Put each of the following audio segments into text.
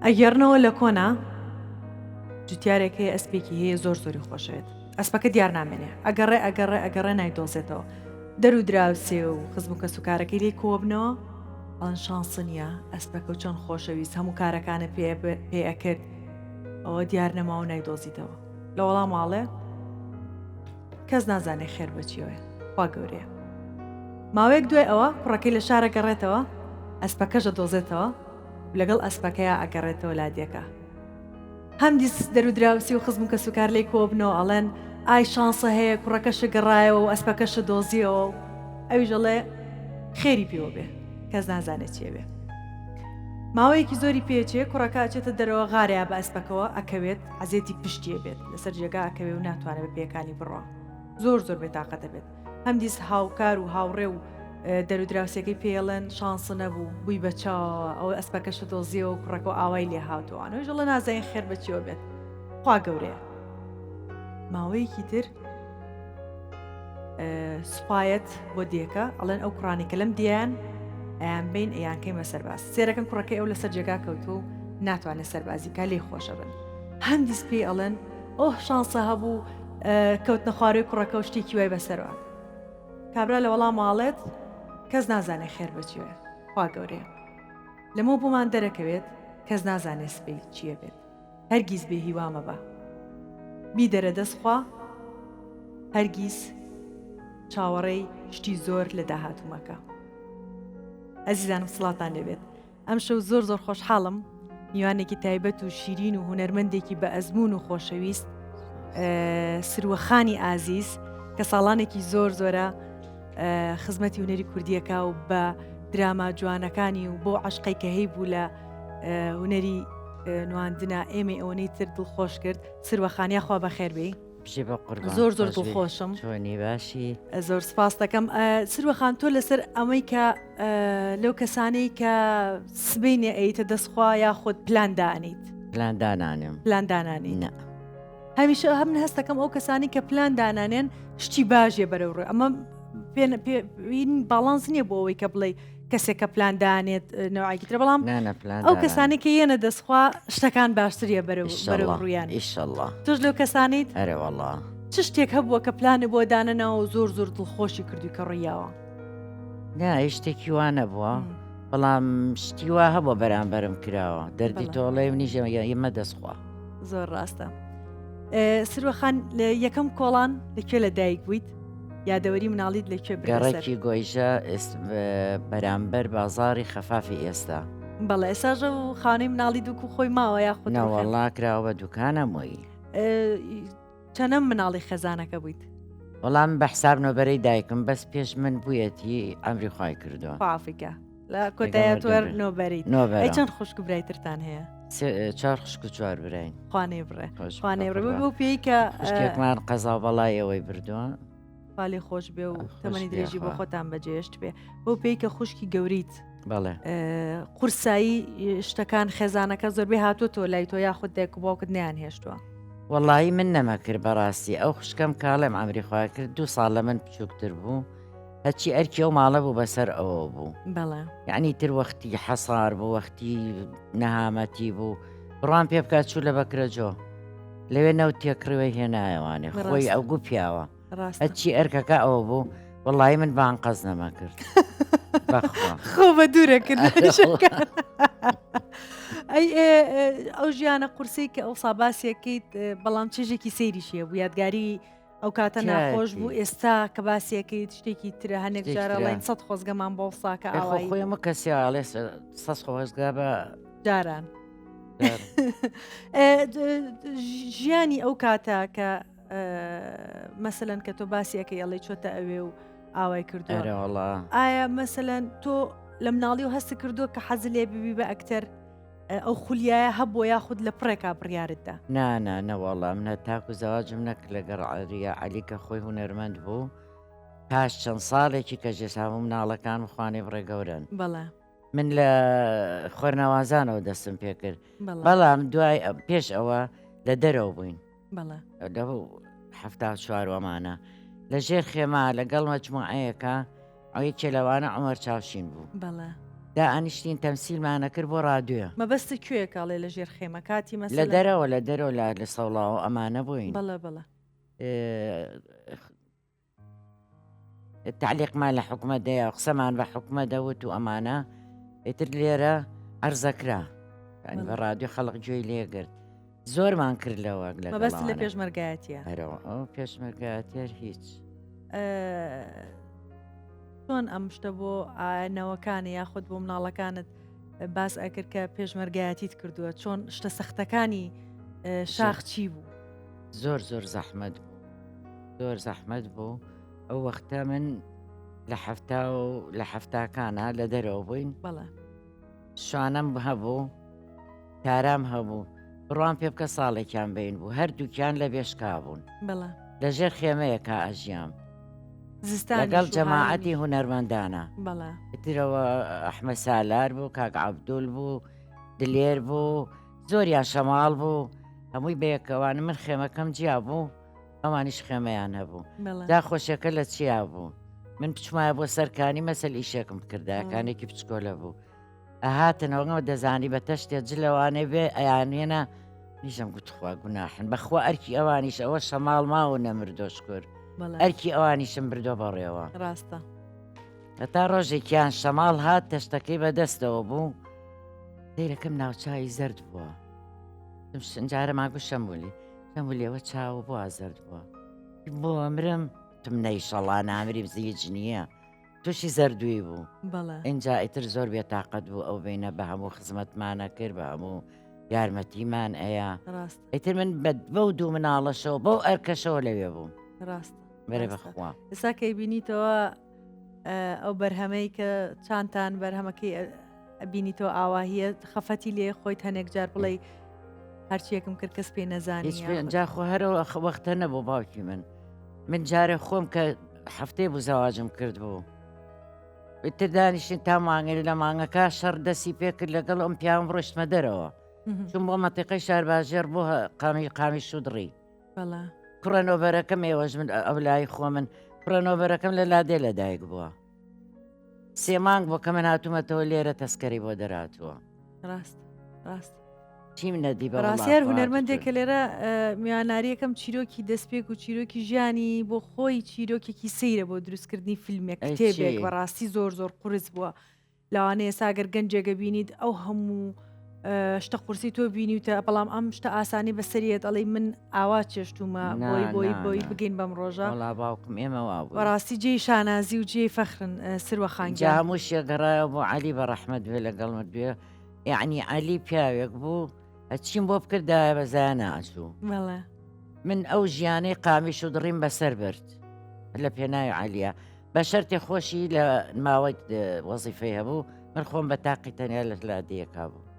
ئەگەڕنەوە لە کۆنا جوتیارێک هەیە ئەسپێکی هەیە زۆر زۆری خۆشەوێت ئەسپەکە دیار نامێنێ ئەگەڕێ نایدۆزێتەوە دەرو دراوسێ و خزم و کە سوکارەکەی لێ کۆبنەوە ئەڵەن شانسە نیە ئەسپەکە و چەند خۆشەویست هەموو کارەکانە پێ ئەکرد ئەوە دیار نەماوە نایدۆزیتەوە لە وەڵام ماڵێ کەس نازانێ خێر بەچیەوە خوا گەورەیە ماوەیەک دوای ئەوە کوڕەکەی لە شارە گەڕێتەوە ئەسپەکەشە دۆزێتەوە لەگەڵ ئەسپەکەیە ئەگەڕێتەوە لادیەکە هەم دیس دەرو دراوسی و خزم و کە سوکار لێ کۆبنەوە ئەڵێن ئای شانسە هەیە کوڕەکەشە گەڕایەوە و ئەسپەکەشە دۆزیەوە ئەویژەڵێ خێری پێوە بێ کەس نازانێت چێ بێ ماوەیەکی زۆری پێچێ کوڕەکە ئەچێتە دەرەوە غارەیە بە ئەسپەکەوە ئەکەوێت عزیێتی پشتیە بێت لەسەر جێگا ئەکەوێ و ناتوانێت بە پێەکانی بڕۆ زۆر بێتاقەتە بێت هەم دیس هاوکار و هاوڕێ و دەرو دراوسەکەی پێڵێن شانسە نەبوو بووی بەچاوە ئەو ئەسپەکەشە دۆزیەوە و کوڕەکە ئاوای لێ هاتووانەوەی ژەڵە نازانین خێر بەچیەوە بێت خوا گەورەیە ماوەیەکی تر سوپایەت بۆ دیەکە ئەڵێن ئەو کوڕانێکە لەم دییان ئەیان بین ئەیانکەی مەسەرباز سێرەکەن کوڕەکەی ئەو لەسەر جێگا کەوتو و ناتوانێت سەربازیکە لێ خۆشە بن هەندیس پێی ئەڵێن ئۆه شانسە هەبوو کەوتنە خوارەوەی کوڕەکە و شتێکی وای بەسەرەوە کابرا لە وەڵام ماڵێت کەس نازانێت خێر بەچیوێ خوا گەورەیە لەمە بۆمان دەرەکەوێت کەس نازانێت سبەی چییە بێت هەرگیز بێ هیوامە بە بی دەرە دەستخوا هەرگیز چاوەڕێی شتی زۆر لە داهاتوومەکە ئەزیزانم سڵاتان لەبێت ئەم شەو زۆر خۆشحاڵم میوانێکی تایبەت و شیرین و هونەرمەندێکی بە ئەزمون و خۆشەویست سروەخانی ئازیز کە ساڵانێکی زۆرە خزمەتی هونەری کوردیەکە و بە دراما جوانەکانی و بۆ عشقی کە هەی بوو لە هونەری نواندنە ئێمە ئەوەی تر دڵخۆش کرد سروەخانیا خوا بەخێربێ زۆر دڵخۆشم باشی زۆر سپاس دەکەم سروەخان تۆ لەسەر ئەمەی کە لەو کەسانەی کە سبینێ ئەیتە دەستخوا یاخۆت پلاندانیت پلاندانانی هەمیشە هەم هەستەکەم ئەو کەسانی کە پلاندانانێن شتی باشێ بەرەو ڕێ ئەمە باڵانس نییە بۆ ئەوەی کە بڵێ کەسێکە پلاندانێت نەوەیکی ترە بەڵام ئەو کەسانی کە یەنە دەستخوا شتەکان باشتریە بەرەو ڕویان ئیشەڵڵا تۆش لەو کەسانیت ئەرێوەڵڵا چ شتێک هەبووە کە پلانە بۆ دانەنەوە زۆر دڵخۆشی کردوی کە ڕیاوە شتێکی وانە بووە بەڵام شتی وا هەبووە بەرامبەرم کراوە دەردی تۆڵێ نیژە ئێمە دەستخوا زۆر ڕاستە سروەخان لە یەکەم کۆڵان لەکوێ لە دایک بوویت یادەوەری مناڵیت لەکوێ گەڕێکی گۆیژە بەرامبەر بازاری خەفافی ئێستا بەڵێ ئێساژە و خانەی مناڵی دووک و خۆی ماوە یاخود نەوەڵا کراوە بە دوکانە مۆی چەنەم مناڵی خەزانەکە بوویت وەڵام بە حساب نۆبەرەی دایکم بەس پێش من بوویەتی ئەمری خوای کردووە پافیکە لە کۆتایەتوەر نۆبەریت چەند خوشک برایترتان هەیە 4 خوشک و 4 براین خوانێ بڕێ بۆ پێی کە شتێکمان قەزا بەڵای ئەوەی بردووە خاڵی خۆش بێ و تەمەنی درێژی بۆ خۆتان بەجێشت بێ بۆ پێی کە خوشکی گەوریت بەڵێ قورسایی شتەکان خێزانەکە زۆربەی هاتووە تۆ لای تۆ یاخود دایک و باوکت نیان هێشتووە وەڵایی من نەمەکرد بەڕاستی ئەو خوشکەم کاڵێم ئەمری خوای کرد 2 ساڵ لە من بچووکتر بوو هەچی ئەرکی ئەو ماڵە بوو بەسەر ئەوە بوو بەڵێ یعنی تر وەختی حەسار بوو وەختی نەهامەتی بوو بڕوان پێ بکات چوو لە بەکرەجۆ لەوێ نەوت تێکڕوی هێنایەوانێ خۆی ئەو گوو پیاوە هەچی ئەرکەکە ئەوە بوو وەڵی من بان قەز نەما کرد خۆ بە دوورە کرد ئەو ژیانە قورسی کە ئەو ساباسیەکەیت بەڵام چێژێکی سەیریشیە بوو یادگاری ئەو کاتە ناخۆش بوو ئێستا کە باسیەکەیت شتێکی ترە هەنێک جارەڵین 100 خۆزگەمان بۆ ساکە ئاوای خۆیمە کەسیڵێ 100 خۆزگا بە جاران ژیانی ئەو کاتە کە مەسەلەن کە تۆ باسیەکەی ئەڵێ چۆتە ئەوێ و ئاوای کردووە ئایا مەسەلەن تۆ لە مناڵی و هەست کردووە کە حەز لێ ببی بە ئەکتەر ئەو خولیایە هەبووە یاخود لە پڕێکا بڕیارتدا نەوەڵا منە تاکو زەواجم نەک لەگەڕ عریە علی کە خۆی هونەرمەند بوو پاش چەند ساڵێکی کە ژێساوم مناڵەکان خوانێ بڕێگەورن بەڵێ من لە خوێرنەوازانەوە دەستم پێ کرد بەڵام دوای پێش ئەوە لە دەرەوە بووین لە 74 وەمانە لە ژێر خێما لەگەڵ مەجموعەیەکە ئەوەی کێلەوانە عومەر چاوشین بوو دائنیشتین تەمسیلمانە کرد بۆ ڕادیۆ مەبەستی کوێ کاڵێ لە ژێر خێمە کاتی لە مەسەلا دەرەوە لە دەرەوە لە سەوڵاوە ئەمانە بووین بەڵە بەڵە تعلیقمان لە حکومە دەیە قسەمان بە حکومە دەوت و ئەمانە ئیتر لێرە عەرزەکرا بە ڕادیۆ خەڵق گوێی لێگرت زۆرمان کرد لەوە مەبەستی لە پێشمەرگایەتیە ئەو پێشمەرگاتێر هیچ چۆن ئەم شتە بۆ ئاەنەوەکانی یاخود بۆ مناڵەکانت باس ئەکرد کە پێشمەرگایەتیت کردووە چۆن شتە سەختەکانی شاخ چی بوو زۆر زۆر زەحمەت بوو زۆر زەحمەت بوو ئەو وەختە من لە حەفتاکانە لە دەرەوە بووین بەڵێ شوانەم هەبوو تارام هەبوو بڕوان پێ بکە ساڵێکیان بین بوو هەردووکیان لە بێشکا بوون بەڵێ لەژێر خێمەیەکە ئەژیام زستان لەگەڵ جەماعەتی هونەرمەندانە بەڵێ ترەوە ئەحمە سالار بوو کاک عەبدوول بوو دلێر بوو زۆریان شەماڵ بوو هەمووی بەیەکەوانە من خێمەکەم جیا بوو ئەوانیش خێمەیان هەبوو دا خۆشیەکە لە چیا بوو من پچمایە بۆ سەرکانی مەسەل ئیشێکم کردایەکانێکی بچکۆلە بوو ئەهاتنەوەگەمە دەزانی بە تەشتێ جلەوانێ بێ ئەیانێنە نیشم گوتخوا گوناحن بەخوا ئەرکی ئەوانیش ئەوە شەماڵ ماوە نەمردۆشکر ئەرکی ئەوانیشم بردۆ بەڕێوە ڕاستە تا ڕۆژێکیان شەماڵ هات تەشتەکەی بەدەستەوە بوو دەیرەکەم ناوچوی زرد بووە جارە ماگو شەمولیەوە چاوە بۆ ئازرد بووە بۆ ئەمرم تم نەیشەڵا نامری بزیج نییە تووشی زەردووی بوو اینجا ئیتر زۆر بێتاقەت بوو ئەو بینە بە هەموو خزمەتمانە کرد بە هەموو یارمەتیمان ئەیە ئیتر من بەو دوو مناڵەشەوە بەو ئەرکەشەوە لەوێ بوو ڕاست بەرە بەخوا ئێستا کەی بینیتەوە ئەو بەرهەمەی کە چاندان بەرهەمەکەی بینیتەوە ئاواهیە خەفەتی لێ خۆیت هەنێک جار بڵێ هەرچیەکەم کرد کەس پێی نەزانی جاخۆ هەرەوە وەختە نەبوو باوکی من جارێ خۆم کە هەفتەی بوو زەواجم کرد بوو ئیتر دانیشتین تا مانگەی لە مانگەکە شەڕ دەستی پێ کرد لەگەڵ ئەم پیاوم ڕۆشتمە دەرەوە چون بۆ مەتیقی شارباژێر بۆ قامی شودڕی کوڕەنۆبەرەکەم ئێوەش من ئەولای خۆ من کوڕەنۆبەرەکەم لە لادێ لەدایک بووە 3 مانگ بۆ کە من هاتوومەتەوە لێرە تەسکەری بۆ دەراتووە ڕاست چیم نەدی بە ڕاستیار هونەرمەندێکە لێرە میواناریەکەم چیرۆکی دەستپێک و چیرۆکی ژیانی بۆ خۆی چیرۆکێکی سەیرە بۆ دروستکردنی فیلمێک کتێبێک بەڕاستی زۆر قورس بووە لەوانەیە ساگەر گەنجێگە بینیت ئەو هەموو شتە قورسی تۆ بینیوتە بەڵام ئەم شتە ئاسانی بەسەریت ئەڵی من ئاوا چێشتومە بۆی بگەین بەم ڕۆژە باوکم ئێمەوە بەڕاستی جێی شانازی و جێی فەخرن سروە خانگی هەموو شێگەڕایە بۆ عەلی بە ڕەحمەت بێ لەگەڵ مردوێ یعنی عەلی پیاوێک بوو ئەچیم بۆ بکردایە بەزای ناچوو من ئەو ژیانەی قامی شودڕیم بەسەر برد لە پێناوی عەلیە بە شەرتی خۆشی لە ماوەی وەزیفەی هەبوو من خۆم بە تاقی تەنیا لە لادەیەکا بوو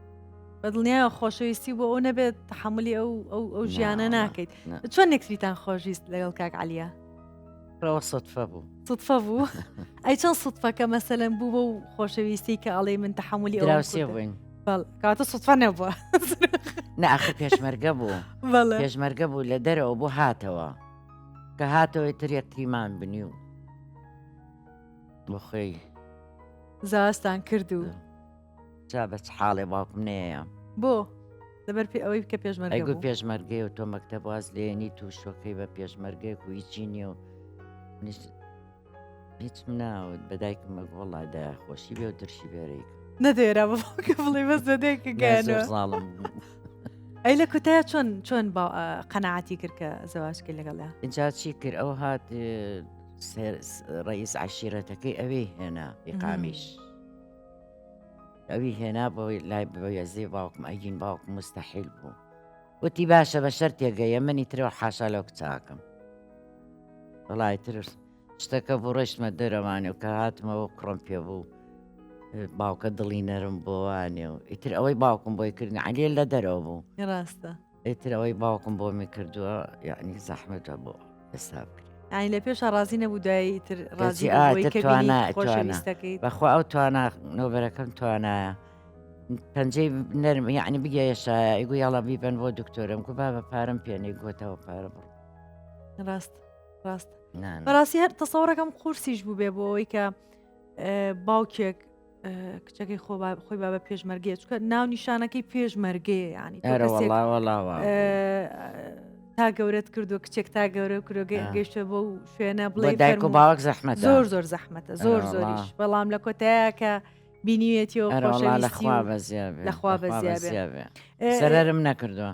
بەدڵنیایە خۆشەویستی بۆ ئەو نەبێت تەحملی ئەو ژیانە ناکەیت چۆن نێکتریتان خۆشویست لەگەڵ کاک عەلیە ڕەوە سوتفە بوو ئەی چەند سوتفەکە مەسەلەن بوو بە و خۆشەویستی کە ئەڵێ من تەحملی ئەوسێ بووین کاتە سوتفە نەبووە ناخر پێشمەرگە بوو پێشمەرگە بوو لە دەرەوە بوو هاتەوە کە هاتەوەی ترێکتیمان بنی و بۆ خۆی زاستان کرد و جا بەچ حاڵێ باوکم نەیە بۆ لەبەر پێ ئەوەی کە پێشمەرگە پێشمەرگەی و تۆ مەکتەب واز لێنی تووشەکەی بە پێشمەرگەی و هیچی نیە و هیچم ناوت بەدایکم مەگوڵڵادا خۆشی بێ و درشی بێرەیکە نەدێرا بەڵکە بڵێ بەس دەدێکە زاڵم ئەی لە کوتایە چۆن قەنەعەتی کرد کە زەواجکە لەگەڵە اینجا چی کرد ئەو هات ڕئیس عەشیرەتەکەی ئەوەی هێنا ئیقامیش ئەوی هێنا بۆی لای بەیەزێ باوکم ئەگین باوکم مستەحیل بوو وتی باشە بە شەر تێگەیە منی ترەوە حاشا لەو کچاکەم وڵای تر شتەکە بۆ ڕێشتمە دەرەوانێ و کە هاتمەوە کوڕم پێ بوو باوکە دڵی نەرم بۆوانێ و ئیتر ئەوەی باوکم بۆی کردن عەلی لە دەرەوە بوو ڕاستە ئیتر ئەوەی باوکم بۆ می کردووە یعنی زەحمەتە بۆ حساب کرد ئاین لە پێش ڕازی نەبوو دوایی تر ڕازی بەخوا ئەو توانە نۆبەرەکەم توانایە پەنجەی نەرم یعنی بگەیشایە ئیگو یاڵا بیبەن بۆ دکتۆرم گو با بە پارەم پێنەی گوتەوە پارە بڕ ڕاست بەڕاستی هەر تەسەوڕەکەم قورسیش بوو بێ بۆ ئەوەی کە باوکێک کچەکەی خۆی بابە پێشمەرگێ چکە ناو نیشانەکەی پێشمەرگێ ینی تا گەورەت کردو کچێک تا گەورە گەیشتە بۆ شوێنە بڵێ دایک و باوەک زەحمەت زۆر زەحمەتە زۆریش بەڵام لە کۆتایەکە بینیوێتیەوە لەخوا بەزیابێ سەرم نەکردووە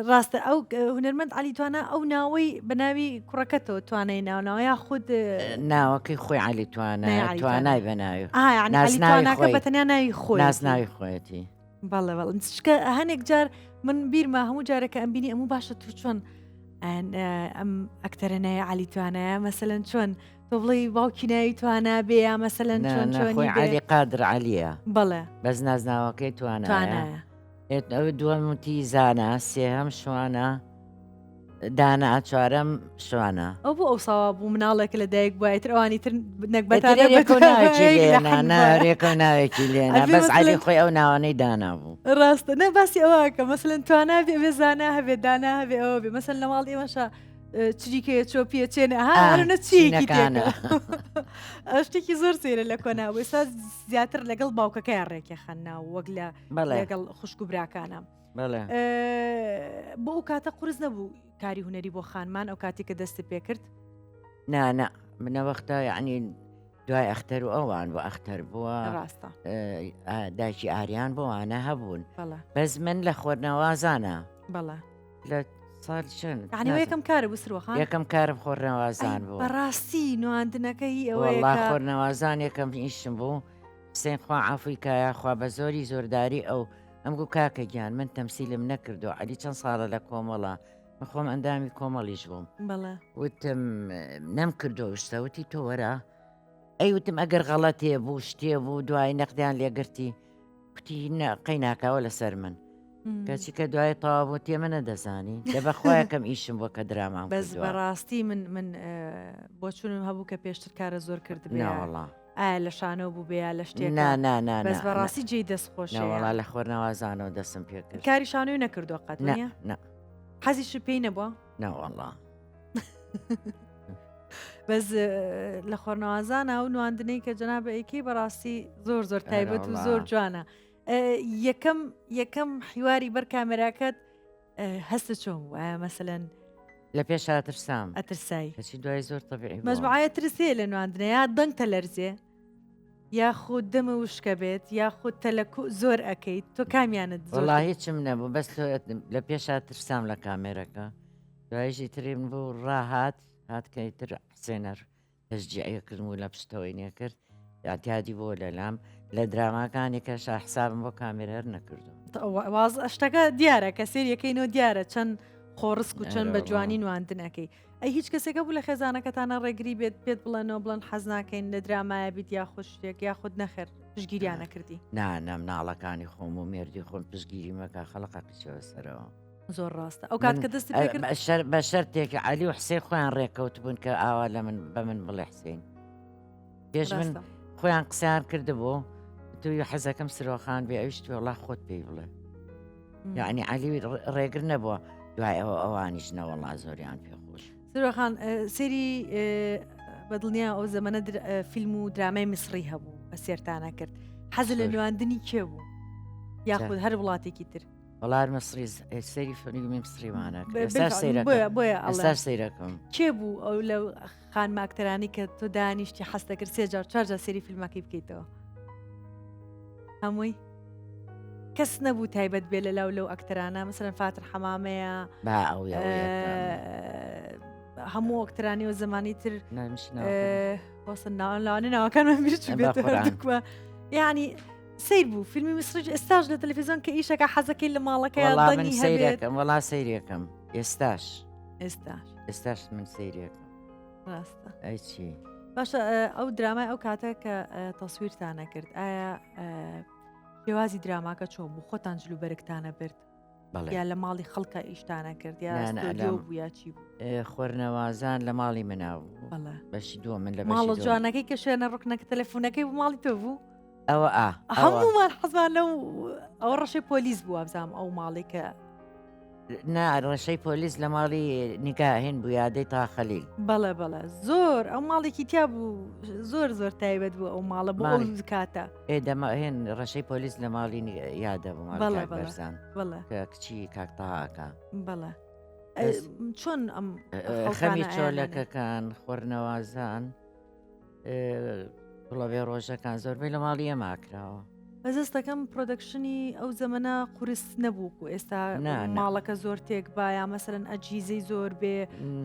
ڕاستە ئەو هونەرمەند علیتوانە ئەو ناوەی بەناوی کوڕەکەتەوە توانای ناوناوەیە خود ناوەکەی خۆی توانای بەناوی نازناوەکە بەتەنیا ناوی خۆی نازناوی خۆیەتی بەڵێ شکە هەنێک جار من بیرمە هەموو جارێکە ئەم بینی ئەموو باشە تو چۆن ئەم ئەکتەرەنایە علیتوانایە مەسەلەن چۆن تۆ بڵێ باوکی ناوی توانە بێ یا مەسەلەن چۆن علی قادر علیە بەڵێ بەس نازناوەکەی توانایە ئەو دووەمتی زانە سێهەم شوانە دانا چوارەم شوانە ئەو بۆ ئەو ساوا بوو مناڵێک لە دایک بایتر ئەوانی تر نەکبەتێکە ناوێکی لێنە بەس علی خۆی ئەو ناوانەی دانا بوو ڕاستە نە باسی ئەوەکە مەسەلەن توانە بێ زانە هەبێ دانا هەبێ ئەوە بێ مەسەن لە ماڵ ئێمەشە چریکە چۆپیە چێنە هەرە چیەکانە شتێکی زۆر سێرە لە کۆناوە سا زیاتر لەگەڵ باوکەکەی ڕێکی خەننا وەک لەگەڵ خوشک و براکانە بۆ ئەو کاتە قورس نەبوو کاری هوەری بۆ خانمان ئەو کاتی کە دەستی پێکرد نانە منەوەختە یعنی دوای ئەختەر و ئەوان بۆ ئەختەر بووە ڕاستە دایکی ئاریان بۆوانە هەبوون بەس من لە خۆرنەوازانە بەڵە لە ساڵ یەکەم کارە بووسرۆخان یەکەم کارم خۆرنەوازان بوو بەڕاستی نواندنەکەی ئەوە خۆرنەوازان یەکەم ئیشم بوو سێن خوا ئافریکایە خوا بە زۆری زۆرداری ئەو ئەم گو کاکە گیان من تەمسیلم نەکردو علی چەند ساڵە لە کۆمەڵە خۆم ئەندامی کۆمەڵیش بووم وتم نەم کردو شتەوتی تۆ وەرە ئەی وتم ئەگەر غەڵەتێ بوو شتێ بوو دوای نەقدیان لێگرتی کوتی قەی ناکاوە لەسەر من کەچی کە دوای تەوا بۆ تێمە نەدەزانی دە بەخوایەکەم ئیشم بۆ کە درامان بەس بەڕاستی من بۆ چونم هەبوو کە پێشتر کارە زۆر کرد بێوەڵا ئایا لە شانۆ بوو بێ لە شتێک بەس بەڕاستی جێی دەستخۆشەوەڵا لە خۆرنەوازانەوە دەستم پێ کرد کاری شانۆی نەکردو قەتنە حەزیش پێی نەبووە ناوەڵا بەس لە خۆرنەوازانە و نواندنەی کە جەنابە ئەیکەی بەڕاستی زۆر زۆر تایبەت و زۆر جوانە یەکەم حیواری بەر کامێراکەت هەستە چۆن وایە مەسەلەن لە پێش ئاترسام ئەترسایی هەچی دوای زۆر تەبیعی مەجموعایە ترسێ لە نواندنەیە دەنگتە لەرزێ یاخود دەمە وشکە بێت یاخود تەلەکو زۆر ئەەکەیت تۆ کامیانت وڵا هیچم نەبوو بەس لە پێش ئاترسام لە کامێرەکە دوایژی تریم بوو ڕاهات هاتکەیتر حسێنەر هەشجیعەکردم و لە پشتەوەی نێکرد یاتیادی بۆ لەلام لە دراماکانی کەش حسابم بۆ کامێرەر نەکردو واز شتەکە دیارە کە سێریەکەینەوە دیارە چەند خۆڕسک و چەند بە جوانی نواندنەکەی ئەی هیچ کەسێکە بوو لە خێزانەکەتانە ڕێگری بێت پێت بڵێنەوە بڵەن حەز ناکەین لە درامایە بیت یا خوشتێک یا خود نەخێر پشگیریان نەکردی نانە مناڵەکانی خۆم و مێردی خۆم پشگیری مەکە خەڵقا قچەوە سەرەوە زۆر ڕاستە ئەو کات کە دەستی پێکرد بە شەرتێکی علی و حسێن خۆیان ڕێکەوت بوون کە ئاوا لە من بە من بڵێ حسێن پێش من خۆیان قسەیان کردبوو توی حەزەکەم سرۆخان بێ ئەویشت وڵا خۆت پێی بڵێ یعنی علی ڕێگر نەبووە دوای ئەوە ئەوانیش نەوەڵا زۆریان پێخۆش سرۆخان سێری بەدڵنیا ئەو زەمەنە فیلم و درامای میسری هەبوو بە سێرتانە کرد حەزە لە نواندنی کێ بوو یاخود هەر وڵاتێکی تر وڵار مەسری سەیری فەرمی مسریوانە بۆیە سیرەکەم کێ بوو ئەو لە خانماکتەرانی کە تۆ دانیشتی حەز دەکرد سێ جار چوار جار سەیری فیلمەکەی بکەیتەوە هەمووی کەس نەبوو تایبەت بێ لە لەو ئەکتەرانە مەسەلەن فاتر حەمامەیە هەموو ئەکتەرانی و زمانی تر لاوانە ناوەکانمان بیرچبێتەوە یعنی سیر بوو فیلمی مسرج ئێستاش لە تەلەڤیزیۆن کە ئیشەکە حەزەکەی لە ماڵەکەی دەنگی هەبێت وەڵا سەیرەکەم ئێستاش من سەیرەکەم ڕاستە ئەی چی باشە ئەو درامای ئەو کاتە کە تەسویرتانە کرد ئایا شێوازی دراماکە چۆن بوو خۆتان جلو بەرگتانە برد یا لە ماڵی خەڵکە ئیشتانە کرد یا بوو یا چی بوو خۆرنەوازان لە ماڵی مناو بەشی دووە من لە ماڵ جوانەکەی کە شوێنە ڕوکنەکە تەلەفۆنەکەی بوو ماڵی تۆ بوو ئەوە هەمومان حەزان لەو ئەو ڕەشەی پۆلیس بووە بزانام ئەو ماڵی کە نا ڕەشەی پۆلیس لە ماڵی نیگاهێن بوو یادەی تا خەلیل بەڵێ زۆر ئەو ماڵێکی تیا بوو زۆر تایبەت بوو ئەو ماڵە بۆ ئەو کاتە ئێدەما هێن ڕەشەی پۆلیس لە ماڵی یادە بوو ماڵ بەرزان بەڵێ کە کچی کاکتەهاکە بەڵێ چۆن ئەم خەمی چۆلەکەکان خۆرنەوازان گوڵەبێ ڕۆژەکان زۆربەی لە ماڵی ئەماکراوە بەزستەکەم پرۆدەکشنی ئەو زەمەە قورس نەبوو و ئێستا ماڵەکە زۆر تێک باە مەسەرەن ئەجیزەی زۆر بێ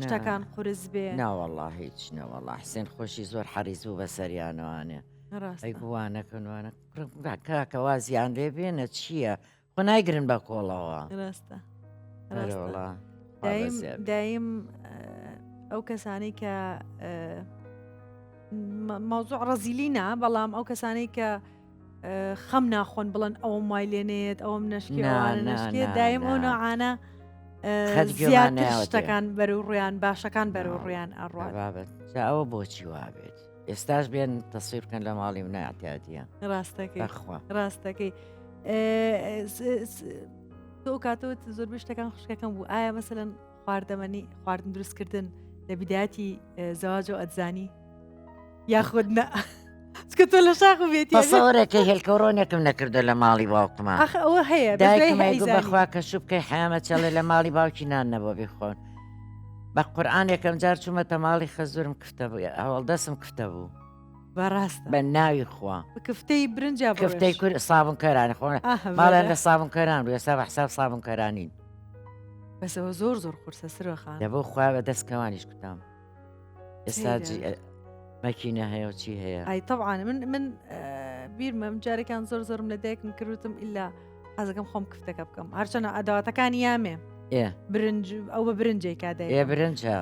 شتەکان قورس بێ ناوەڵا هیچ نەوەڵا حسێن خۆشی زۆر حەریز بوو بە سەریانەوانێ ئەی بوانەکەنوانە کاکە وازیان لێ بێنە چییە خۆ نایگرن بە کۆڵەوە ڕاستە دایم ئەو کەسانی کە مەوزوع ڕەزیلینا بەڵام ئەو کەسانەی کە خەم ناخۆن بڵێن ئەوە مایلێنێت ئەوم نشکێوانە نشکێت دایم ئەو نەعانە زیاتر شتەکان بەرەو ڕویان باشەکان بەرەو ڕویان ئەڕوابێت ئەوە بۆچی وابێت ئێستاش بێن تەسیرکەن لە ماڵی منایەتیادیە ڕاستەکەی تۆ کاتەوە زۆربەی شتەکان خوشکەکەم بوو ئایا مەسەلەن خواردەمەنی خواردن دروستکردن لە بیداەتی زەواج و ئەتزانی یاخود نە چکە تۆ لە شاخ بێتی سەورەکەی هێلکەڕۆنێکم نەکردو لە ماڵی باوکمە ئەوە هەیە بەخوا کە شوو بکەی حامە چەڵێ لە ماڵی باوکی نان نەبوو بخۆن بە قورآن یەکەم جار چوومەتە ماڵی خەزورم کفتە بوو ئەوڵ دەسم کفتە بوو بەڕاستە بە ناوی خوا کفتەی برنجا کفتەی کورد سابونکەرانی خۆن ماڵیان لە سابونکەران بوو ئێستا بە حساب سابونکەرانین بەسەوە زۆر خورسە سرۆخان دەبوو خوا بە دەستکەوانیش کوتام ئێستا مەکینە هەیە و چی هەیە ئای طبعاان من بیرمەم جارێکان زۆرم لە دایکم کردوتم ئللا حەزەکەم خۆم کفتەکە بکەم هەرچەنە ئەداواتەکانی یامێ برنج ئەو بە برنجێک کادای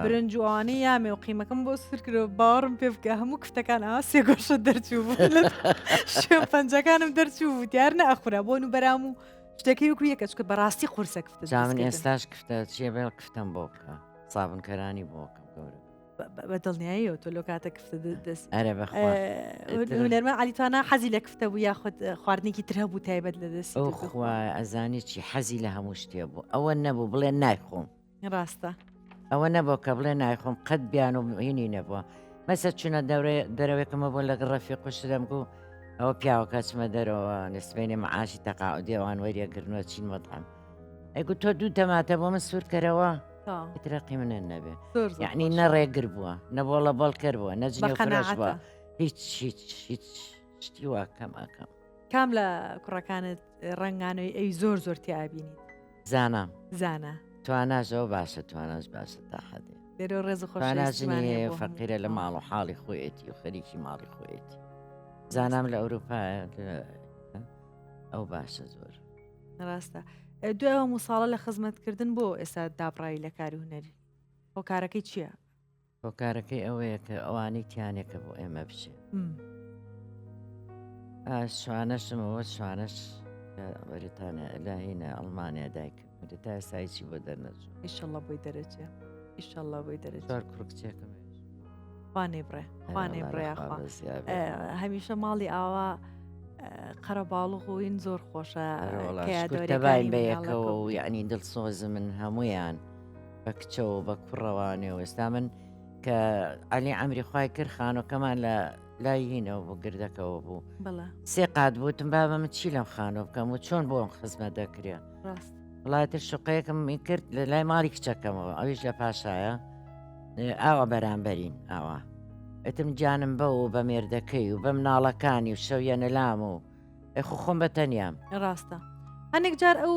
برنج وانەی یامێ و قیمەکەم بۆ سر کرد باوەڕم پێ بکە هەموو کفتەکان سێ گۆشە دەرچوو بوو پەنجەکانم دەرچوو بوو دیار نەخورا بۆن و بەرام و شتەکەی وکو یەکە چکە بەڕاستی قورسە کفتە من ئێستاش کفتە چیە بێ کفتم بۆ بکە سابنکەرانی بۆکەم گەورە بە دڵنیاییەوە تۆ لۆ کاتە کفتە دەست ئەرە بەخوانەرمە علیتوانە حەزی لە کفتە بوو یاخود خواردنێکی تر هەبوو تایبەت لە دەست ئەو خوا ئەزانی چی حەزی لە هەموو شتێ بوو ئەوە نەبوو بڵێ نایخۆم ڕاستە ئەوە نەبوو کە بڵێ نایخۆم قەت بیان و هینی نەبووە مەسە چونە دەرەوەکەمە بۆ لەگە ڕەفی قوشتم بوو ئەوە پیاوە کەچمە دەرەوە نسبێنێ مەعاشی تەقاعودیەوان وەریەگرنەوە چین مەطعم ئەیگو تۆ دوو تەماتە بۆ من سوورکەرەوە ترەقی منە نەبێ یعنی نەڕێگر بووە نەبۆڵە بەڵکەر بووە نەجنێ فرەش بووە هیچ شتی وا کەمەکەم کام لە کوڕەکانت ڕنگانەوەی ئەی زۆر تیابینی زانە تواناژەوە باشە تواناش باشە تا حەدێ لێرە ڕێز خۆشناژنی فەقیرە لە ماڵ و حاڵی خۆیەتی و خەریکی ماڵی خۆیەتی زانام لە ئەوروپایە ئەو باشە زۆر ڕاستە دوێەوە موساڵە لە خزمەتکردن بۆ ئێستا دابڕایی لە کاری هوەری هۆکارەکەی چییە؟ هۆکارەکەی ئەوەیە کە ئەوانەی تیانێکە بۆ ئێمە بچێ شوانەشمەوە شوانش بەریتانیا لەهینە ئەڵمانیا دایک تا سایچی بۆ دەرنەچوو ئیشەڵڵە بۆی دەرەچێ ئیشەڵڵە بۆی دەرەچێ زۆر کوڕکچێکم خوانێ بڕێخوا هەمیشە ماڵی ئاوا قەرەباڵغوین زۆر خۆشە دەبین بەیەکەوە و یعنی دڵسۆزم من هەمویان بە کچەوە بە کوڕەوانێ و ئێستا من کە علی ئەمری خوای کرد خانۆکەمان لە لای هینەوە بۆ گردەکەەوە بوو سێ قات بووتم بابە من چی لەم خانۆ بکەم و چۆن بۆم خزمەت دەکرێ وڵاتە شوقەیەکم می کرد لە لای ماڵی کچەکەمەوە ئەویش لە پاشایە ئاوە بەرامبەرین ئاوا ئەتم جانم بە و بە مێردەکەی و بە مناڵەکانی و شەویە نەلام و خۆم بە تەنیام ڕاستە هەنێک جار ئەو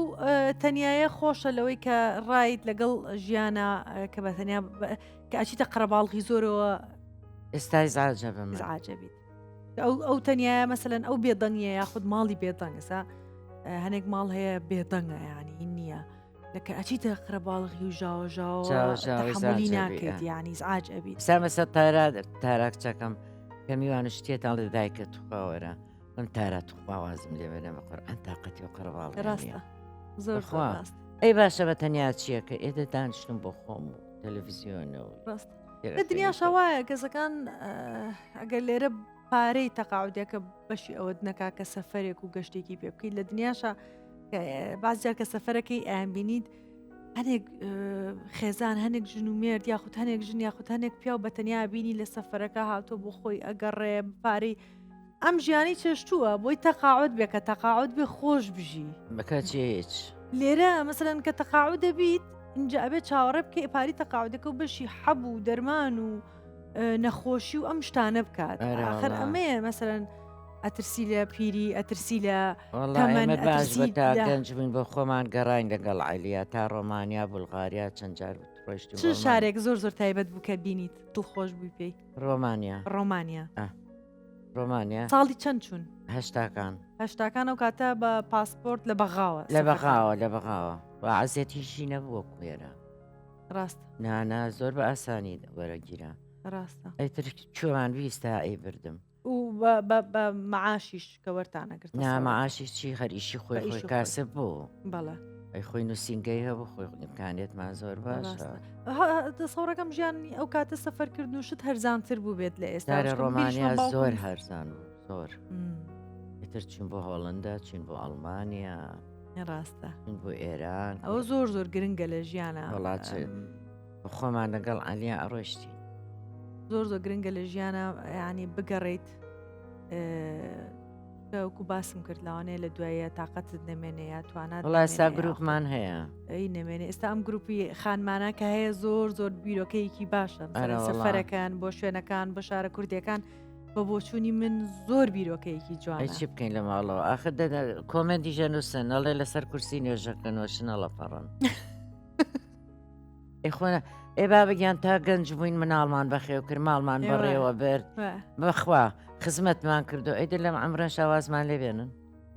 تەنایە خۆشە لەوەی کە ڕایت لەگەڵ ژیانە کە بە تەنیا کە ئەچیتە قەرەباڵغی زۆرەوە ئێستای زاجە بم زعاجەبیت ئەو تەنایە مەسەلەن ئەو بێدەنگە یاخود ماڵی بێدەنگسا هەنێک ماڵ هەیە بێدەنگە ینی هین نییە لەکە ئەچیتە قەرەباڵغی و ژاوەژاوەلی ناکرێت ینی زعاج ئەبیت سامەسە تاراک چەکەم کە میوانە شتێتان لە دایکە توخواوەرە من تارە توخوازم لێوێنە بە قورئان تااقەتی و قەرەباڵ ڕاستە زۆر ڕاست ئەی باشە بە تەنیا چییە کە ئێدە دانیشتم بۆ خۆم و تەلەڤیزیۆنەوە ڕاست لە دنیا شەوایە کەسەکان ئەگەر لێرە پارەی تەقاعودەکە بەشی ئەوەت نەکا کە سەفەرێک و گەشتێکی پێ بکەیت لە دنیاشە بازجار کە سەفەرەکەی ئەیان بینیت هەنێک خێزان هەنێک ژن و مێرد یاخود هەنێک ژن یاخود هەنێک پیا و بەتەنیا بینی لە سەفەرەکە هاتۆ بۆ خۆی ئەگەڕێ پارەی ئەم ژیانی چێشتووە بۆی تەقاعد بێ کە تەقاعد بێ خۆش بژی بکات هیچ لێرە مەسەلەن کە تەقاعد دەبیت اینجا ئەبێت چاوەڕێ بکە پاری تەقاعدەکە و بەشی حەبوو دەرمان و نەخۆشی و ئەم شتانە بکات آخر ئەمەیە مەسەلەن ئەترسی لە پیری ئەترسی لە ئەمە باش بە تا گەنج بووین بۆ خۆمان گەڕین لەگەڵ عیلیا تا ڕۆمانیا بولغاریا چەند جار ڕۆیشت چ شارێک زۆر زۆر تایبەت بوو کە بینیت دڵخۆش بووی پێی ڕۆمانیا ساڵی چەند چوون هەشتاکان و کاتە بە پاسپۆرت لە بەغاوە لە بەغاوە بە عزیەتیشی نەبووە کوێرە ڕاست نانا زۆر بە ئاسانی وەرەگیرە ڕاستە ئەیتر چۆمان ویستا ئەی بردم و بە معاشیش کە وەرتانەگرت نامەعاشی چی خەریشی خۆی کاسب بوو بەڵێ ئەی خۆی نووسینگەی هەبوو خۆی ئیمکانێتمان زۆر باشە دەسەڕەکەم ژیانی ئەو کاتە سەفەرکردنوشت هەرزانتر بوو بێت لە ئێستا ڕۆمانیا زۆر هەرزان بوو زۆر ئیتر چین بۆ هۆڵندا چین بۆ ئەڵمانیا ڕاستە بۆ ئێران ئەوە زۆر گرنگە لە ژیانە وڵات خۆمان لەگەڵ ئەلیا ئەڕۆشتی زۆر گرنگە لە ژیانە ینی بگەڕیت وەکو باسم کرد لەوانەیە لە دوایە تااقەتت نەمێنەیە توانات وڵاستا گروپمان هەیە ئەی نەمێنێ ئێستا ئەم گروپی خانمانە کە هەیە زۆر بیرۆکەیەکی باشە سەفەرەکان بۆ شوێنەکان بە شارە کوردیەکان بە بۆچوونی من زۆر بیرۆکەیەکی جوان چی بکەین لە ماڵەوە آخر کۆمەندی ژەنووسن ئەڵێ لەسەر کورسی نوێژەکەنەوەشنە پەڕن ئەیخۆنە ئێبا بگیان تا گەنج بووین مناڵمان بەخێو کرد ماڵمان بەڕێوە برد بەخوا خزمەتمان کردو ئەیدە لەم ئەمرە شاوازمان لێبێنن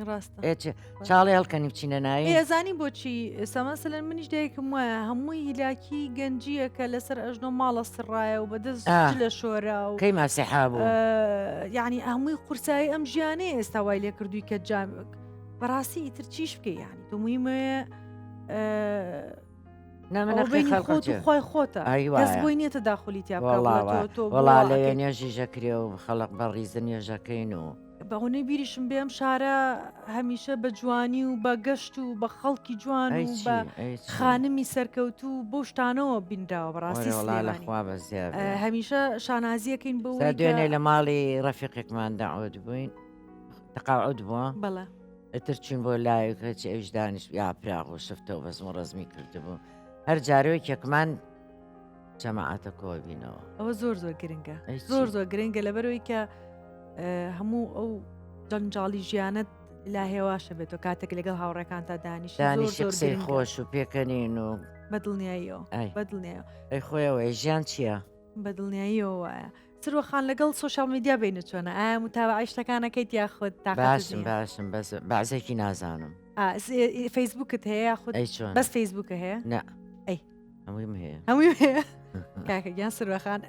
ڕاستە چاڵی هەڵکەنی بچینە ناوی ئێزانی بۆچی ئێسامەسەلەن منیش دایکم وایە هەمووی هیلاکی گەنجیە کە لەسەر ئەژنۆ ماڵە سڕایە و بەدەست لە شۆرە و کەی ماسیحا بوو یعنی هەمووی قورسایی ئەم ژیانەیە ئێستا وای لێ کردووی کە جامک بەڕاستی ئیتر چیش بکەی یعنی دڵمویمەیە خۆی خۆتە کەس بۆی نیێتە داخلی وڵا لەوێ نێژیژە کرێ و خەڵق بە ڕیزە نێژەکەین و بەهۆنەی بیریشم بێم شارە هەمیشە بە جوانی و بە گەشت و بە خەڵکی جوان و بە خانمی سەرکەوت و بۆ شتانەوە بینراوە بەڕاستی هەمیشە شانازیەکەین بە دوێنێ لە ماڵی ڕەفیقێکمان داعود بووین تەقاعد بووە بەڵێ ئەتر چین بۆ لایەکە ئەوش دانیش یا پراغ و شفتەوە بەزم و ڕزمی کردبوو هەر جارەوەی کێکمان جەماعەتە کۆ بینەوە ئەوە زۆر گرنگە زۆر گرنگە لەبەرەوەی کە هەموو ئەو جەنجاڵی ژیانت لا هێواشە بێت و کاتێک لەگەڵ هاوڕێکان تا دانیشی قسەی خۆش و پێکەنین و بەدڵنیاییەوە بەدڵنیایە ئەی خۆیەوە ژیان چییە؟ بەدڵنیاییەوە وایە سروەخان لەگەڵ سوۆشال میدیا بینە چۆنە ئایا متابعی شتەکانەکەیت یاخود باشم بەس بەعزێکی نازانم فەیسبووکت هەیە یاخود بەس فەیسبووکە هەیە؟ نە ئەی هەموویم هەیە هەمووی هەیە کاکەگیان سروەخان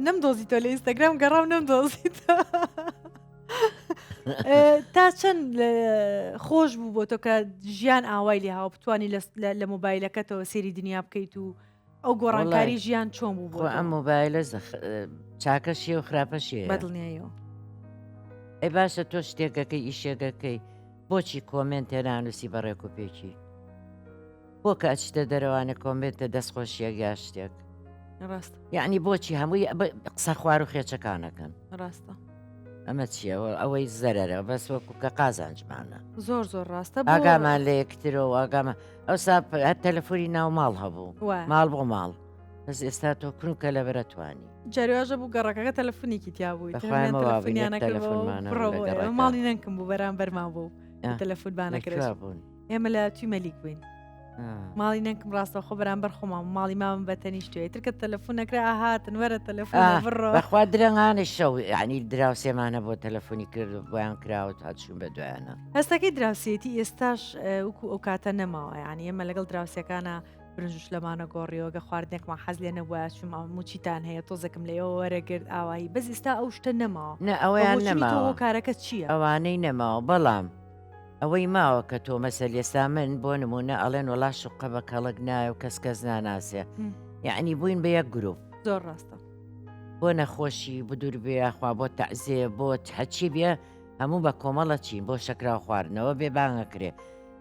نەمدۆزی تۆ لە ئینستاگرام گەڕاو نەمدۆزیت تا چەند خۆش بوو بۆ تۆ کە ژیان ئاوای لێ هاو بتوانانی لە مۆبایلەکەتەوە سێری دنیا بکەیت و ئەو گۆڕانکاری ژیان چۆن بوو بۆ ئەم مۆبایلە چاکەشیە و خراپەشیە بەدڵنیایەوە ئەی باشە تۆ شتێکەکەی ئیشێگەکەی بۆچی کۆمنت هێنانووسی بەڕێک و پێکی بۆ کە ئەچتە دەرەوانە کۆمنتە دەستخۆشیە یا شتێک ڕاستە یعنی بۆچی هەمووی قسە خوار و خێچەکانەکەن ڕاستە ئەمە چیەوە ئەوەی زەرەرە بەس وەکو کە قازانجمانە زۆر ڕاستە ئاگامان لە یەکترەوە ئاگامە ئەوسا هەر تەلەفۆنی ناو ماڵ هەبوو ماڵ بۆ ماڵ بەس ئێستا تۆ کونکە لە بەرەتوانی جاریواژە بوو گەڕەکەەکە تەلەفۆنێکی تیا بووی ماڵی نەنکم بوو بەرامبەرمان بوو تەلەفۆنبانەکرا بوون ئێمە لە توی مەلیک بووین ماڵی نەنکم ڕاستە خۆ بەرامبەر خۆمان ماڵی ماوم بەتەنیشتوێت ترکە تەلەفۆن نەکرا ئاهاتن وەرە تەلەفۆن بەخوا درەنگانە شەو ینی دراوسێمانە بۆ تەلەفۆنی کرد بۆیان کراوت هاتچوون بە دوایانە هەستەکەی دراوسێتی ئێستاش وەکو ئەو کاتە نەماوە ینی ئێمە لەگەڵ دراوسەکانە برنجش لەمانە گۆڕیەوەگە خواردنێکمان حەز لێ نەبووە چوم موچیتان هەیە تۆزەکەم لێەوە وەرەگرت ئاوایی بەس ئێستا ئەو شتە نەماوە نە ئەوەیان نەماوە کارەکە چییە؟ ئەوانەی نەماوە بەڵام ئەوەی ماوە کە تۆ مەسەل ئێستا من بۆ نمونە ئەڵێن وڵا شقە بە کەڵک نایە و کەس ناناسێ یعنی بووین بە یەک گرۆپ زۆر ڕاستە بۆ نەخۆشی بدور بێخوا بۆ تەعزێ بۆ هەچی بێ هەموو بە کۆمەڵە چین بۆ شەکرا خواردنەوە بێ بانگەکرێ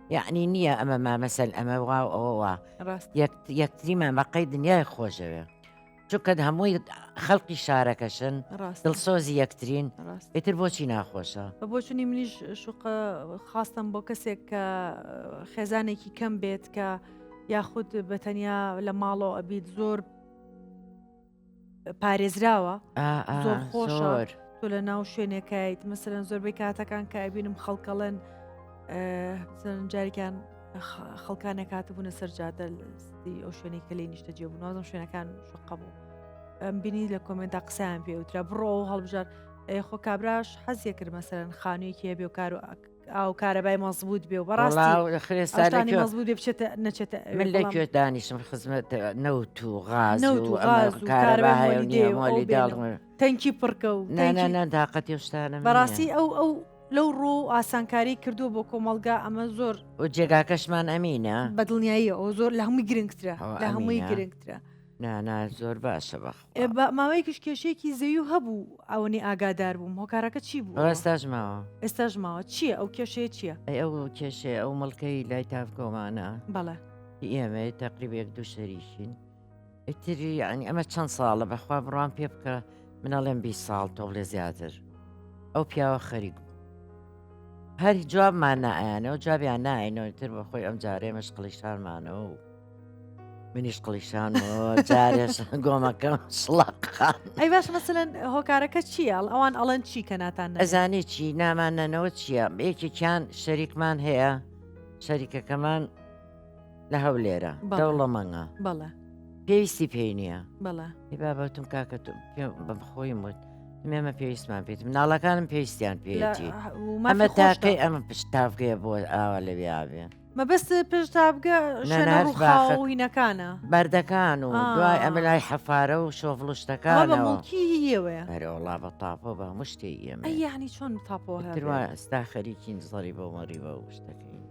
یعنی نییە ئەمە مامەسەل ئەمە وا ئەوە ڕاست یەکتریمان بەقەی دنیای خۆشەوێ چونکە هەمووی خەڵقی شارەکەشن ڕاست دڵسۆزی یەکترین ڕاست ئیتر بۆچی ناخۆشە بۆ چونی منیش شوقە خواستم بۆ کەسێک کە خێزانێکی کەم بێت کە یاخود بەتەنیا لە ماڵەوە ئەبیت زۆر پارێزراوە زۆر خۆشە تۆ لە ناو شوێنێکیت مەسەرەن زۆربەی کاتەکان کە ئەبینم خەڵکەڵەن جارێکیان خەڵکانێک هاتبوونە سەرجادە ئەو شوێنی کە لی نیشتە جێبوو نازم شوێنەکان شقە بوو ئەم بینی لە کۆمنتا قسەیان پێوترا بڕۆ هەڵبژار خۆ کابراش حەزیە کرد مەسەرەن خانوویەکی هەبێ و کار و ئاو کارەبای مەزبوط بێ و بەڕاستی مەزبوط بێ بچێتە نەچێتە من لەکوێ دانیشتم خزمەت نەوت و غاز تەنکی پڕکە و تااقەتی شتانە بەڕاستی ئەو لەو ڕۆ ئاسانکاری کردووە بۆ کۆمەلگا ئەمە زۆر و جێگاکەشمان ئەمینە بەدڵنیایی ئەو زۆر لە هەمووی گرنگترە لە هەمووی گرنگترە زۆر باشە ماوەیەکیش کێشەیەکی زەوی و هەبوو ئەوەی ئاگادار بووم هۆکارەکە چی بوو ئێستاژ ماوە چییە ئەو کێشەیە چییە ئەو کێشێ ئەو مڵکەی لای تافکۆمانە بەڵێ ئێمە تقریبێک دوو شەریشین ئیتری ینی ئەمە چەند ساڵە بەخوا بڕوان پێ بکە منەڵێم 20 ساڵ تۆ لێ زیاتر ئەو پیاوە خەریک هەری جوابمان نائیانەوە جوابیان ناینەوە تر بە خۆی ئەم جارێ مەش قلیشانمانەوە و منیش قلیشانەوە جارێش گۆمەکەم سڵقان ئەی باش مەسەلەن هۆکارەکە چییە ئەوان ئەڵەن چی کە ناتان ئەزانی چی نامانەنەوە چییە یەکێکیان شەریکمان هەیە شەریکەکەمان لە هەولێرە دەوڵەمەنگە بەڵێ پێویستی پێی نییە بەڵێ بابەتم کاکە بەم خۆی وت مێمە پێویستمان پێێت مناڵەکانم پێویستیان پێێتی ئەمە تاقی ئەمە پشتافگەیە بۆ ئاوا لە بیاابێ مەبەست پێشتابگە هینەکانە بەردەکان و دوای ئەمە لای حەفارە و شۆڤڵشتەکانەوەڵا هەرێوەڵا بە تاپۆ بە مشتی ئێمە یعنی چۆن تاپۆ ئستا خەریکین زەری بۆ مەریبە و شتەکەین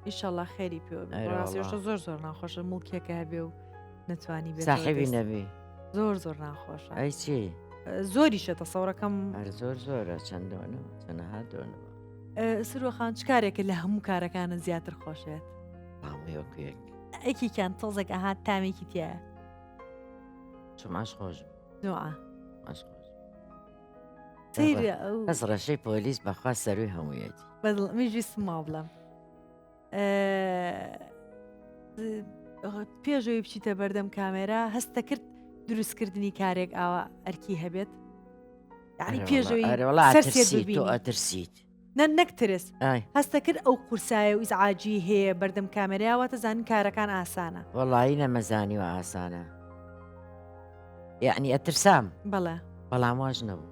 ئیشەڵا خێری پێ زۆر زۆر ناخۆشە مڵکێکە هەبێ و نتوانی بێ ساحبی نەبی زۆر ناخۆشە ئەی چی زۆریشە تەسەورەکەم زۆرە چەندۆنە چەنەها دۆنەوە سروخان چ کارێکە لە هەموو کارەکانە زیاتر خۆشێت ئەکییان تۆزێک ئاهات تامێکی تایە چماش خۆش ئەس ڕەشەی پۆلیس بەخوا سەروی هەموویەتی میژویست ما بڵم پێشەوەی بچیتە بەردەم کامێرا هەستە کرد دروستکردنی کارێک ئاوا ئەرکی هەبێت یعنی پێشەوەی ئەترسیت نەکترس هەستە کرد ئەو قورسایە و ئیزعاجی هەیە بەردەم کامێراوە تەزانین کارەکان ئاسانە وەڵی نەمەزانی و ئاسانە یعنی ئەترسام بەڵێ بەڵام واژ نەبوو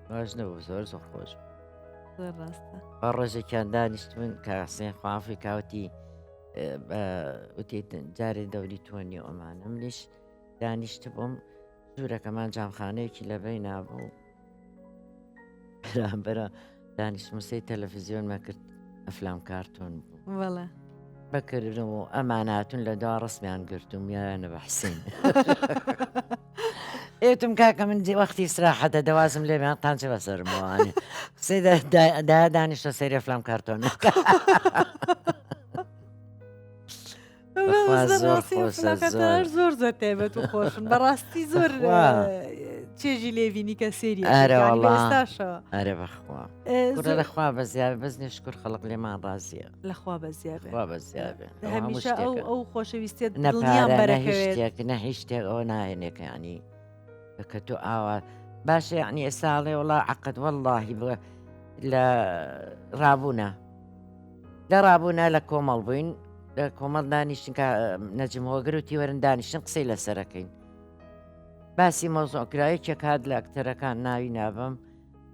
واژ نەبوو زۆر زۆر خۆش ڕاستە بە ڕۆژێکیان دانیشت من کاسێن خوافی کاوتی وتێت جارێ دەوری تۆنی ئۆمانە منیش دانیشت بووم ژوورەکەمان جامخانەیەکی لەبەی نابوو بەرە دانیشتمەسەی تەلەڤیزیۆن مەکرد ئەفلام کارتۆن بوو وەڵە بەکردن و ئەماناتون لە دوا ڕسمیان گرتوم یانە بە حسین ئێتم کاکە من وەختی سراحەتە دەوازم لێبیان تانچە بەسەرمەوانێ سێ دانیشتە سەیری ئەفلام کارتۆن زۆر زۆر تێبێت و خۆشن بەڕاستی زۆر چێژی لێڤینی کە سێری ئەرەوەڵاشەوە ئەرە بەخوا لەخوا بە زیاب بەزنی شکر خەڵق لێمان ڕازیە لەخوا بە زیابێ بە زیابێ هەمیشە ئەو خۆشەویستێت نەپارەهشتێک نە هیچ شتێک ئەوە ناهێنێکە ینی کە تۆ ئاوا باشە یعنی ئێساڵێ وڵا عقد وەڵڵاهی لە ڕابوونە لە ڕابوونە لە کۆمەڵ بووین لە کۆمەڵ دانیشتن نەجم هۆگرروتی وەرن دانیشتن قسەی لەسەرەکەین باسی مۆزۆکرایەکێک هات لە ئەکتەرەکان ناوی نابم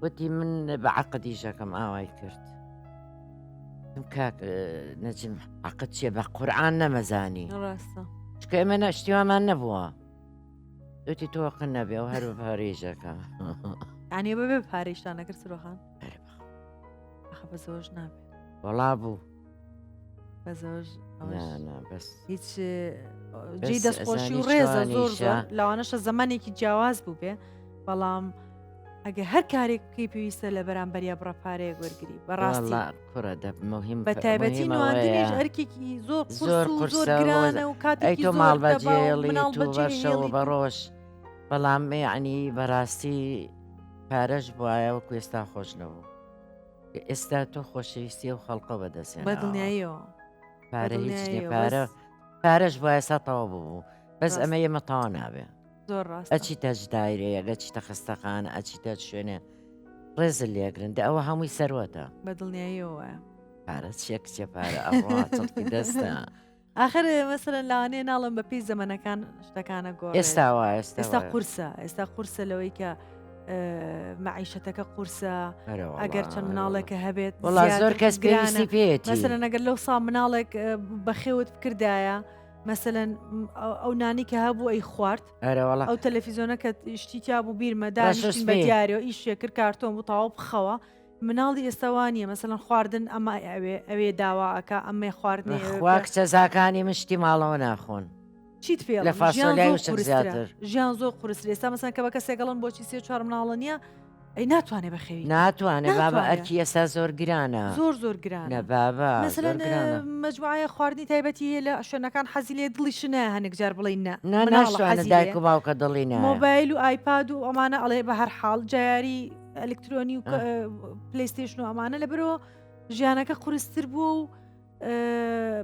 وتی من بە عقدی ژەکەم ئاوای کرد کاک نەجم عقد چیە بە قورعان نەمەزانی ڕاستە چکە ئێمە نەشتیوامان نەبووە وتی تۆقن نەبێ و هەر بە پارێژەکە ئەنێ بەبێ پارێشتان نەکرد سرۆخان بە زۆش نابێت وەڵا بوو بە زۆش بەس هیچ جێی دەستخۆشی و ڕێزە زۆر لەوانەشە زەمانێکی جیاواز بوو بێ بەڵام ئەگە هەر کارێک بکەی پێویستە لە بەرامبەریا بڕەپارەیە وەرگری بەڕاستی کوڕە مهم بە تایبەتی نواندنیش ئەرکێکی زۆر زۆر گرانە و کاتێکی تۆ زۆر ماڵ دەبا و بەجێڵی مناڵ تو بەجێ بەشەوە هێڵی بەڕۆژ بەڵام ینی بەڕاستی پارەش بواە و کوێستا خۆش نەبوو ئێستا تۆ خۆشەویستی و خەڵقە بەدەسێن بە دڵنیاییەوە پارە هیچ نیە دڵنیاییەوە، پارەش وایە سەتەوە بوو بەس ڕاست. ئەمە ئێمەتەوا نابێ زۆر ڕاست ئەچیتە جدایرەیە گەچیتە خستەقانە ئەچیتە شوێنێ ڕێزل لێگرنده ئەوە هەمووی سەروەتە بە دڵنیاییەوە پارە چێک چێ پارە ئەڕاتڵی دەستە آخر مەسەرەن لاوانەیە ناڵم بە پێی زەمانەکان شتەکانە گۆڕ ئێستا وایە ئێستا قورسە لەوەی کە معیشەتەکە قورسە ئەگەر چەند مناڵێکە هەبێت وڵا زۆر کەس پێویستی پێێتی مەسەرەن ئەگەر لەو سا مناڵێک بەخێوت کردایە مەسەلەن ئەو نانی کە هەبوو ئەی خوارد ئەو تەلەڤیزۆنە کە شتییا بوو بیرمەداشتین بە دیارەوە ئیشێ کرد کارتۆم بوو تاوا بخەوە مناڵی ئێستاوانە مەسەلەن خواردن ئەمە ئەوێ داواکە ئەمێ خواردنی خوا کچەزاکانی مشتی ماڵەوە ناخۆن چیت پێ لە فاسۆلیای زیاتر ژیان زۆر قورسری ئێستا مەسەن کە بە کەسێگەڵن بۆچی سێ چوار مناڵە نییە ئەی ناتوانێت بەخەوی ناتوانێت بابە ئەرکی ئێستا زۆر گرانە زۆر گرانە بابە مەسەلەن مەجموعە خواردنی تایبەتی لە شوێنەکان حەزی لێ دڵیش نە هەنێک جار بڵین ناشوانە دایک و باوکە دڵینە مۆبایل و ئایپاد و ئەمانە ئەڵێ بە هەر حاڵ جیاری ئەلکترۆنی و پلیستیشن و ئەمانە لە برەوە ژیانەکە قورستر بوو و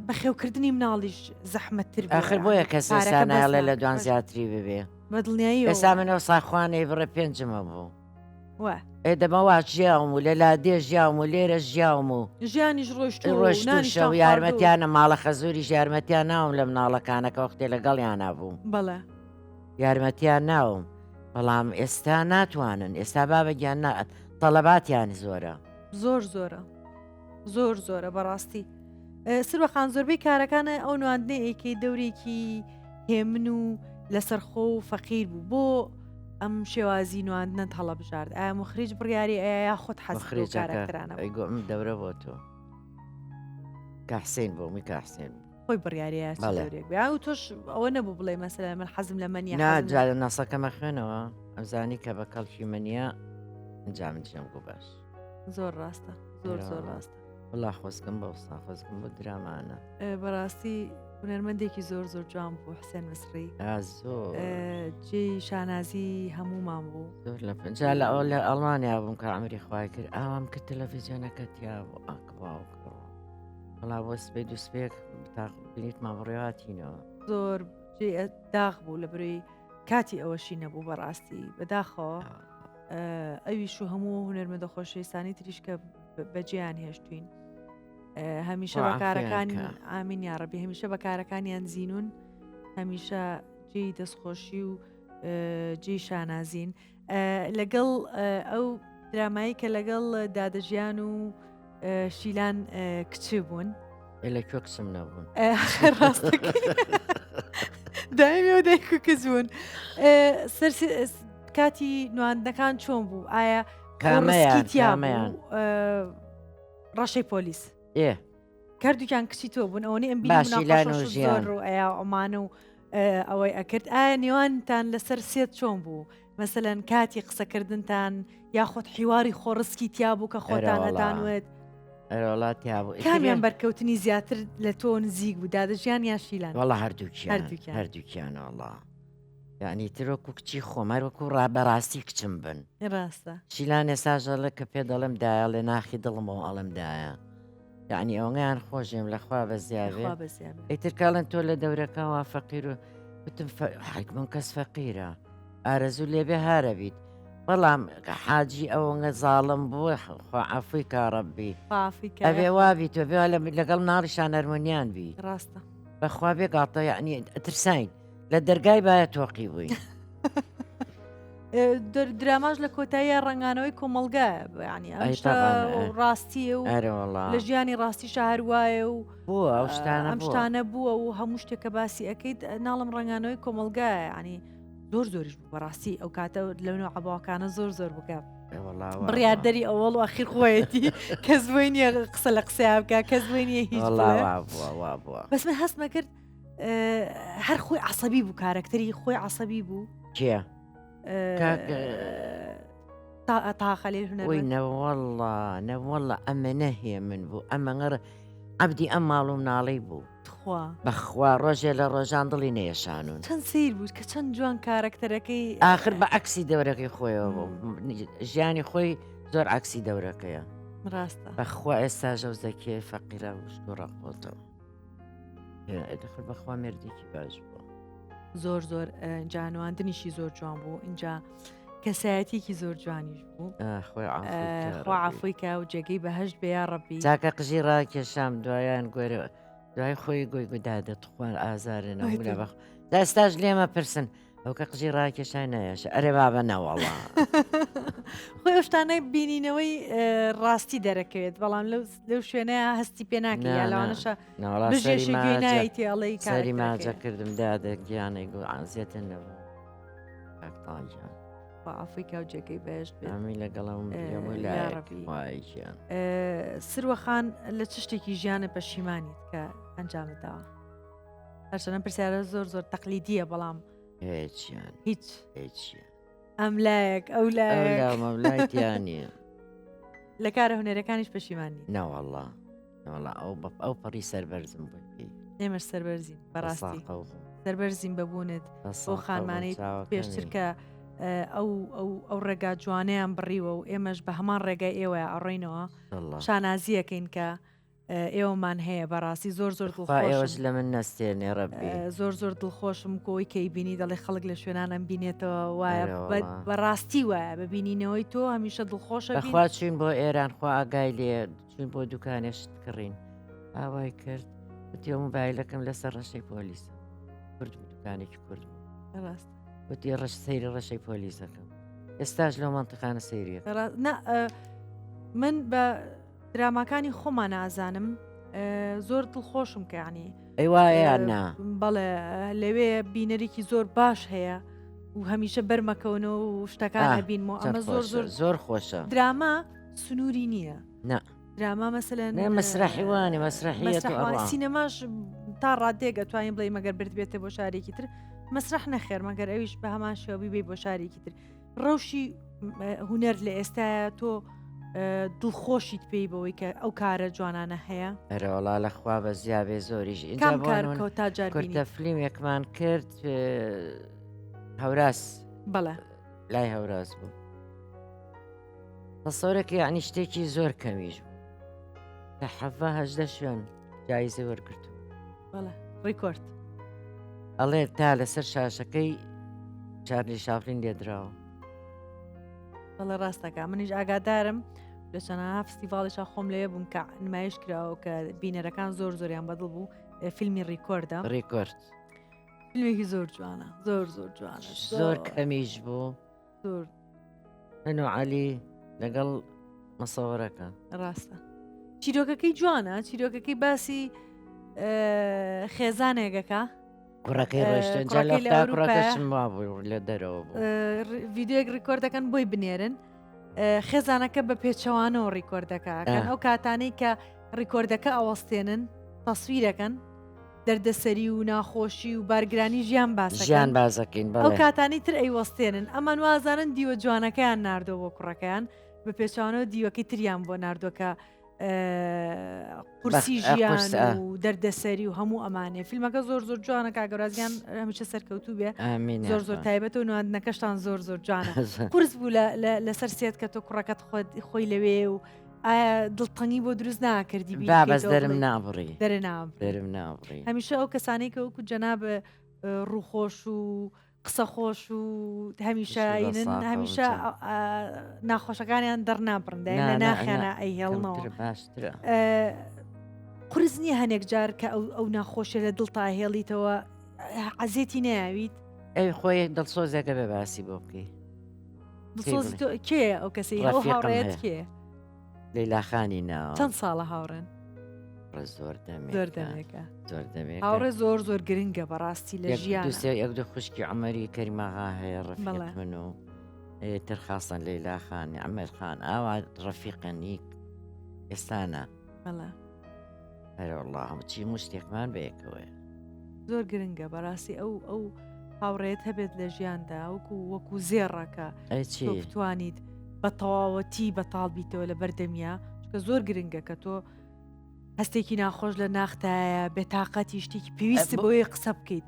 بەخێوکردنی مناڵیش زەحمەتتر آخر بۆیە کەساناڵێ لە دوان زیاتری ببێ بە دڵنیایی ئێستا منەوە ساخوانەی بڕێ پێنجمە بوو ئێدەمەوا ژیاوم و لە لادێ ژیاوم و لێرە ژیاوم و ژیانیش ڕۆشتشە و یارمەتیانە ماڵە خەزوری یارمەتیان ناوم لە مناڵەکانەکە وەختێ لەگەڵیان نبووم بەڵێ یارمەتیان ناوم بەڵام ئێستا ناتوانن ئێستا بابەگیان تەڵەباتیانی زۆرە بەڕاستی سروەخان زۆربەی کارەکانە ئەو نواندنەیەکی دەورێکی هێمن و لەسەرخۆ و فەقیر بوو بۆ ئەم شێوازی نواندنە هەڵەبژارد ئایا مخریج بڕیاری ئایا خۆت حەزکارەکترانە دەورە بۆ تۆ کەحسین بۆ می کەحسین خۆی بڕیاریە و تۆش ئەوە نەبوو بڵێ مەسەلە من حەزم لە منیە ناجارە ناسەکەمە خوێنەوە ئەمزانی کە بە کەڵکی منیە ئەنجامجیێم گو باش زۆر ڕاستە زۆر ڕاستە وڵا خۆزگم بە وستا خۆزگم بۆ درامانە بەڕاستی هونەرمەندێکی زۆر جوان بوو حسێن مسری زۆر جێ شانازی هەمومان بوو زۆر لە پنجا لە ئەو لە ئەڵمانیا بووم کە ئەمری خوای کرد ئاوام کرد تەلەڤیزیۆنەکە تیا بوو ئاکباو وڵا بۆ سپێ دو سپێک بینیت ماڕێواتینەوە زۆر داغ بوو لە بروی کاتی ئەوەشی نەبوو بەڕاستی بەداخەوە ئەویش و هەموو هونەرمەندە خۆشەویستانی تریش کە بەجیان هێشتوین هەمیشە بەکارەکانی ئامین یاڕەبی هەمیشە بەکارەکانیان زیینون هەمیشە جێی دەستخۆشی و جێی شانازین لەگەڵ ئەو درامایی کە لەگەڵ دادەژیان و شیلان کچی بوون لە کوێ کچم نەبوون دایمەوە دایک و کەس بوون کاتی نواندنەکان چۆن بوو ئایا کامەیان ڕەشەی پۆلیس کردویان کچی تۆ بوون ئەوەی ئەم ژیان و ئەیا ئەمانە و ئەوەی ئەکرد ئایا نێوانتان لەسەر سێت چۆن بوو مەسەلەن کاتی قسەکردنتان یاخۆت حیواری خۆڕسکی تیا بوو کە خۆتانەدانوێت کامیان بەرکەوتنی زیاتر لە تۆ نزیک بوو دادەژیان یا شیلان وەڵا هەردووکیانەوەڵا یعنی ترۆکو کچی خۆمەر وەکو ڕابەڕاستی کچم بن ڕاستە شیلان ێساژەڵە کە پێ دەڵم دایە لێ ناخی دڵمەوە ئەڵمدایە یعنی ئەوەیان خۆشێم لەخوا بە زیاوێ ئەیترکڵن تۆ لە دەورەکانوا فەقیر و وتم حیکمم کەس فەقیرە ئارەزوو لێبێ هارە بیت بەڵام حاجی ئەوەنگە زاڵم بووە عفوی کارەبی ئەبێ وابی تۆ بێ لەگەڵ ناڕیشان ئەرمۆنیان بی ڕاستە بەخوا بێگاتە یعنی ئەترسین لە دەرگای باە تۆقی بووی دراماش لە کۆتاییە ڕنگانەوەی کۆمەلگایە ینی ڕاستیە و لە ژیانی ڕاستی شاهروایە و ئەم شتانە بووە و هەموو شتێکە باسی ئەەکەیت ناڵم ڕنگانەوەی کۆمەلگایە ینی زۆریش بوو بەڕاستی ئەو کاتە لەونە عباوەکانە زۆر بکە بڕیاردەری ئەوڵ و ئەخیر خۆیەتی کەس بۆی نییە قسە لە قسەیا بکە کەس بۆی نییە هیچ بەس من هەستمە کرد هەر خۆی عسەبی بوو کارکتەری خۆی عسەبی بوو کێ تا خەلیل وی هونەرمەند نەوەڵە ئەمە نەهێ من بوو ئەمە غەر عەبدی ئەم ماڵ و مناڵەی بوو خوا بەخوا ڕۆژێ لە ڕۆژان دڵی نێشانون چەند سیر بوو کە چەند جوان کارکتەرەکەی آخر بە عکسی دەورەکەی خۆیەوە بوو ژیانی خۆی زۆر عکسی دەورەکەیە ڕاستە بەخوا ئێستا ژەوزەکێ فەقیرە وشت و ڕەقبۆتەوە دەخل بەخوا مردێکی باش بووە زۆر جانواندنیشی زۆر جوان بوو اینجا کەسایەتێکی زۆر جوانیش بوو خۆی خوا عافوی کە و جێگەی بەهشت بێ یا ڕەبی چاکە قژی ڕاکێشام دوایان گوێرە دوای خۆی گوۆی گودادە خوان ئازارێنە بەخ داستاش لێمە پرسن ئەو کە قژی ڕاکێشای نایەشە ئەرێ بابە نەوەڵە خۆی ئەشتانەی بینینەوەی ڕاستی دەرەکەوێت بەڵام لەو شوێنەیە هەستی پێ ناکە یا لەوانەشە بژێشێکی نایەتی ئەڵی سەری ماجە کردم دادە گیانێک و ئازیێتە نەبوو کاکتانجان ئافریکا و جێگەی بەهشت بێت ئەمی لەگەڵم لایەکیان سروەخان لە چ شتێکی ژیانە پەشیمانیت کە ئەنجامداوە هەرچەنە پرسیارە زۆر تەقلیدیە بەڵام هیچ ئەم لایەک ئەو لایەکیانە لە کارە هونەرەکانیش پەشیمانی ناوەڵا ئەو پەڕی سەربەرزم بووی ئێمەش سەربەرزین بەڕاستی سەربەرزین ببوونت بۆ خانمانەی پێشتر کە ئەو ڕێگا جوانیان بڕیوە و ئێمەش بە هەمان ڕێگای ئێوە ئەڕێینەوە شانازیەکەین کە ئێوەمان هەیە بەڕاستی زۆر دڵخۆش لە من نەستێنێ ڕەبی زۆر دڵخۆشم کۆی کەی بینی دەڵێ خەڵک لە شوێنانم بینێتەوە وایە بەڕاستی وایە ببینینەوەی تۆ هەمیشە دڵخۆشە بەخوا چین بۆ ئێران خوا ئاگای لێ چین بۆ دوکانێشت کڕین ئاوای کرد وتی مۆبایلەکەم لەسەر ڕەشەی پۆلیسە کورد بوو دوکانێکی کورد ڕاست وتی ڕەش سەیری ڕەشەی پۆلیسەکەم ئێستاش لەو منتیقانە سەیریە من بە دراماکانی خۆمان نازانم زۆر دڵخۆشم کەانی ئەی وایە نا بەڵێ لەوێ بینەرێکی زۆر باش هەیە و هەمیشە بەرمەکەونەوە و شتەکان هەبینمەوە ئەمە زۆر خۆشە دراما سنووری نییە دراما مەسەلەن مەسرحیوانی مەسرحی سینەماش تا ڕادێگە توانین بڵێ مەگەر برد بێتە بۆ شارێکی تر مەسرح نەخێر مەگەر ئەویش بە هەمان شێوەبی بێ بۆ شارێکی تر ڕەوشی هونەر لە ئێستاە تۆ دڵخۆشیت پێی بەوەی کە ئەو کارە جوانانە هەیە ئەرەوەڵا لەخوا بە زیابێ زۆریش کورتە فلیمێکمان کرد هەوراس بەڵێ لای هەوراس بوو تەسەورێکی یعنی شتێکی زۆر کەمیش بوو کە حەڤە هەژدە شوێن جایزە وەرگرتو بەڵێ ڕیکۆرد ئەڵێ تا لەسەر شاشەکەی چارلی شافلین لێدراوە بەڵێ ڕاستەکە منیش ئاگادارم لە چەنە فستیڤاڵیشا خۆم لێ بووم کە نمایش کراوە کە بینەرەکان زۆریان بەدڵ بوو فیلمی ڕیکۆردە ڕیکۆرد فیلمێکی زۆر جوانە زۆر جوانە زۆر کەمیش بوو زۆر من و عەلی لەگەڵ مەسەوەرەکە ڕاستە چیرۆکەکەی جوانە چیرۆکەکەی باسی خێزانێگەکە کوڕەکەی ڕۆشتن کوڕەکەشم وا بوو لە دەرەوە بوو ڤیددیۆیەک ڕیکۆردەکەن بۆی بنێرن خێزانەکە بە پێچەوانەوە ڕیکۆردەکەکەن ئەو کاتانەی کە ڕیکۆردەکە ئەوەستێنن تەسویرەکەن دەردەسەری و ناخۆشی و بارگرانی ژیان بازەکەین ئەو کاتانی تر ئەیوەستێنن ئەمان وازانن دیوە جوانەکەیان ناردۆ بۆ کوڕەکەیان بە پێچوانەوە دیوەکەی تریان بۆ ناردۆکە قورسی ژیان و دەردەسەری و هەموو ئەمانێ فیلمەکە زۆر جوانە کاگەڕازیان هەمیشە سەرکەوتوو بێ زۆر تایبەتەوە نوانەکەشتان زۆر جوانە قورس بوو لەسەر سێت کە تۆ کوڕەکەت خۆی لەوێ و ئایا دڵتەنگی بۆ دروست ناکردی بەس دەرم نابڕی دەرم نابڕی هەمیشە ئەو کەسانەی کە وەکو جەناب ڕووخۆش و قسە خۆش و هەمیشە ناخۆشەکانیان دەرنابڕندە لە ناخیانە ئەی هێڵنەوە قورس نییە هەنێک جار کە ئەو ناخۆشە لە دڵ تا هێڵیتەوە عەزێتی ناویت ئەی خۆی دڵسۆزێکە بێ باسی بۆ بکەی دڵسۆزی تۆ کێ ئەو کەسی ئەو هاوڕێت کێ لەیلاخانی ناوە چەند ساڵە هاوڕێن زۆر هاوڕێ زۆر گرنگە بەڕاستی لە ژیان یەک دو خوشکی عمەری کەریماغا هەیە ڕەفیق من و ترخاصن لەیلاخانی عەمەرخان ئاوا ڕەفیقەنیک ئێستانە هەرەوەڵڵا هەمچی مشتێکمان بەیەکەوەی زۆر گرنگە بەڕاستی ئەو هاوڕێت هەبێت لە ژیاندا وەکو زێڕەکە بتوانیت بە تەواوەتی بەتاڵ بیتەوە لە بەردەمیە کە زۆر گرنگە کە تۆ هەستێکی ناخۆش لە ناختایە بێتاقەتی شتێکی پێویستی بۆی قسە بکەیت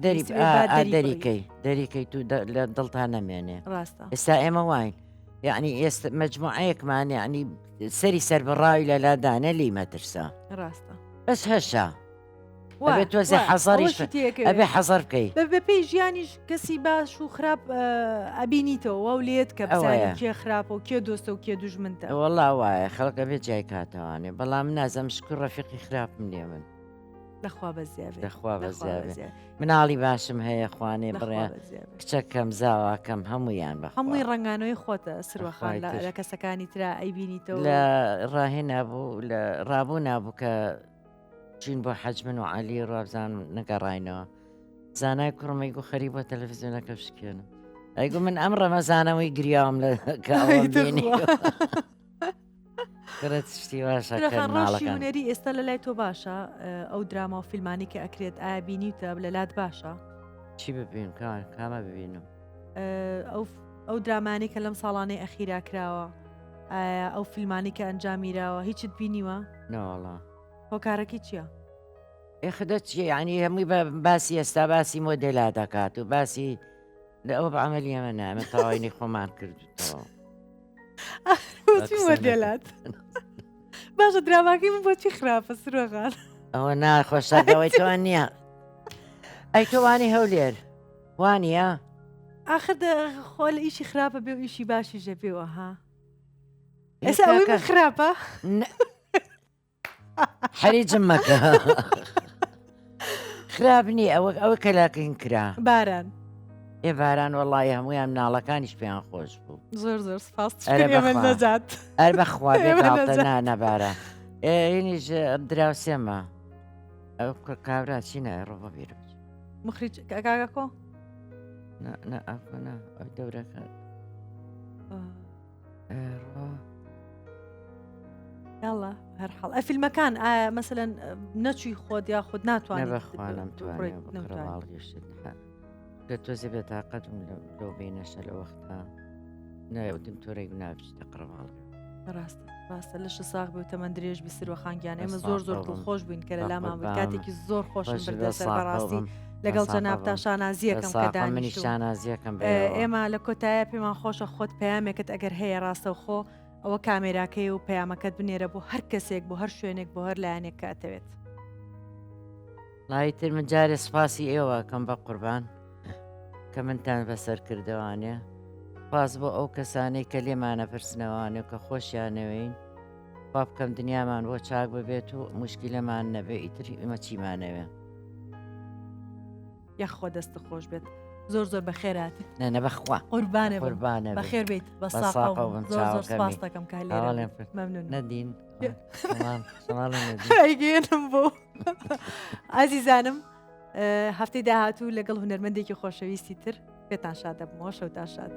دەریکەی تو لە دڵتان نەمێنێ ڕاستە ئێستا ئێمە واین یعنی ئێستا مجموعەیەکمان یعنی سەری سەربڕاوی لە لادانە لی مەترسا ڕاستە بەس هەشا ئەبێ تۆزێ حەزاریش ئەبێ حەزار بکەی بە پێی ژیانیش کەسی باش و خراپ ئەبینیتەوە و لێت کە بزانین کێ خراپە و کێ دۆستە و کێ دوژمنتە وەڵا وایە خەڵکە بێت جای کاتەوانێ بەڵام نازەم شکر ڕەفیقی خراپم لێ من دەخوا بەزیابێ دەخوا بەزیابێ مناڵی باشم هەیە خوانێ بڕێ کچەکەم زاواکەم هەمویان بە هەمووی ڕنگانەوەی خۆتە سروەخان لە کەسەکانی ترا ئەیبینیتەوە لە ڕاهێنا بوو لە ڕابوو نابوو کە چین بۆ حەج من و عەلی ڕابزان نەگەڕاینەوە زانای کوڕمەی گو خەری بۆ تەلەڤیزیۆنەکە بشکێنم ئەیگو من ئەم ڕەمەزانەوەی گریاوم لە کاوەبینی کرێت شتی باشەڕۆشی هونەری ئێستا لە لای تۆ باشە ئەو دراما و فیلمانی کە ئەکرێت ئایا بینیتە لە لات باشە چی ببین کامە ببینم ئەو درامانی کە لەم ساڵانەی ئەخیرا کراوە ئەو فیلمانی کە ئەنجامیراوە هیچت بینیوە ناوەڵا هۆکارەکەی چییە؟ ئێخدە چی ینی هەمووی باسی ئێستا باسی مۆدێلا دەکات و باسی لە ئەوە بەعملی ئەمە نامە تاواینی خۆمان کردوتەوە مۆدێلات باشە دراماکەی من بۆچی خراپە سروەخان ئەوە ناخۆشەکەەوەی تۆوان نییە ئەی تۆوانی هەولێر وانە؟ آخر خۆ لە ئیشی خراپە بێ و ئیشی باشی ژە بێەوە ها ئێستا ئەوەی من خراپە؟ حەریجم مەکە خراپ نی ئەوە کەلاکەین کرا باران ئێ باران وەڵی هەمویان مناڵەکانیش پێیان خۆش بوو زۆر سپاس نەجات ئەر بەخوا بێتە نانەبارە ئێنیش دراوسێمە ئەو کابرا چینە ڕۆبە بیرە مخریج کاگەکۆ ئەو دەورەکە یاڵە هەرحاڵ ئە فیلمەکان ئایا مەسەلەن نەچووی خۆت یا خودت ناتوانێت بەخوانم توانێت لە تۆزێ بێت تااقەتم لەو بینەشە لە وەختا نایوتم تۆرەی نابچتە قڕواڵ ڕاستە لەش ساغ بێ تەمە درێژ بی سروەخانگیان ئێمە زۆر دڵخۆش بووین کە لە لامان بووین کاتێکی زۆر خۆشم بردەسەر بەڕاستی لەگەڵ جەنابتا شانازیەکەم کە منی شانازیەکەم ئێمە لە کۆتایە پێمان خۆشە خۆت پەیامێکت ئەگەر هەیە ڕاستە و خۆ ئەوە کامێراکەی و پەیامەکەت بنێرە بۆ هەر کەسێک بۆ هەر شوێنێک بۆ هەر لایەنێک کاتەوێت لایتر من جارێ سپاسی ئێوە کەم بە قوربان کە منتان بەسەر کردوانێ پاس بۆ ئەو کەسانەی کە لێمانە پرسنەوانێ کە خۆشیانەوەین با بکەم دنیامان بۆ چاک ببێت و موشکیلەمان نەبێ ئیتری ئمە چیمانەوێ یەخۆ دەست خۆش بێت زۆر بەخێرات نە بەخوا قوربانە قوربانە بەخێر بیت بە زۆر سپاس دەکەم کە لێ مەمنون نەدین ئەیگەێنم بۆ ئازیزانم هەفتەی داهاتوو لەگەڵ هونەرمەندێکی خۆشەویستی تر پێتان شاد دەبمەوە شەوتان شاد